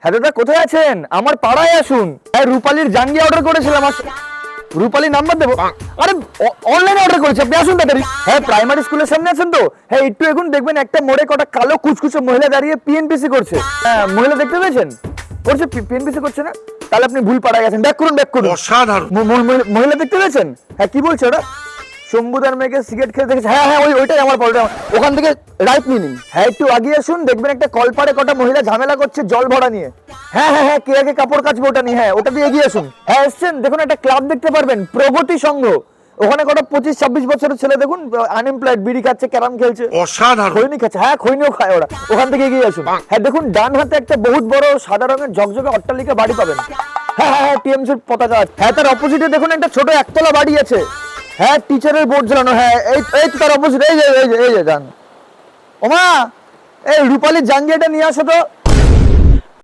হ্যাঁ দাদা কোথায় আছেন? আমার পাড়ায় আসুন। হ্যাঁ রূপালীর জাঙ্গিয়া অর্ডার করেছিলাম। রূপালী নাম্বার দেবো? আরে অনলাইনে অর্ডার করেছি, আপনি আসুন তাড়াতাড়ি। হ্যাঁ প্রাইমারি স্কুলের সামনে আছেন তো? হ্যাঁ একটু এখন দেখবেন একটা মোড়ে কটা কালো কুচকুচে মহিলা দাঁড়িয়ে পিএনপিসি করছে। হ্যাঁ মহিলা দেখতে পেয়েছেন? করছে পিএনপিসি করছে না? তাহলে আপনি ভুল পাড়ায় গেছেন, ব্যাক করুন ব্যাক করুন। অসাধারণ। মহিলা দেখতে পেয়েছেন? হ্যাঁ কি বলছে ওরা? শম্ভুদার মেয়েকে সিগারেট খেতে দেখেছে। হ্যাঁ হ্যাঁ ওইটাই আমার পড়া, ওখান থেকে রাইট নিন। হ্যাঁ একটু আগিয়ে আসুন, দেখবেন একটা কলপারে কটা মহিলা ঝামেলা করছে জল ভরা নিয়ে। হ্যাঁ হ্যাঁ হ্যাঁ কে আগে কাপড় কাচবে ওটা নিয়ে, হ্যাঁ ওটা দিয়ে এগিয়ে আসুন। হ্যাঁ এসছেন, দেখুন একটা ক্লাব দেখতে পারবেন, প্রগতি সংঘ। ওখানে কটা 25-26 বছরের ছেলে দেখুন, আনএমপ্লয়েড, বিড়ি খাচ্ছে, ক্যারাম খেলছে, অসাধারণ। খৈনি খাচ্ছে। হ্যাঁ খৈনিও খায় ওরা, ওখান থেকে এগিয়ে আসুন। হ্যাঁ দেখুন ডান হাতে একটা বহুত বড় সাদা রঙের ঝকঝকে অট্টালিকা বাড়ি পাবেন। হ্যাঁ হ্যাঁ হ্যাঁ টিএমসির পতাকা আছে। হ্যাঁ তার অপোজিটে দেখুন একটা ছোট একতলা বাড়ি আছে। হ্যাঁ টিচারের বোর্ড ঝোলানো। হ্যাঁ এই তো তার অপোজিট, এই যে যান। ওমা এই রূপালীর জাঙ্গিয়াটা নিয়ে আসো তো।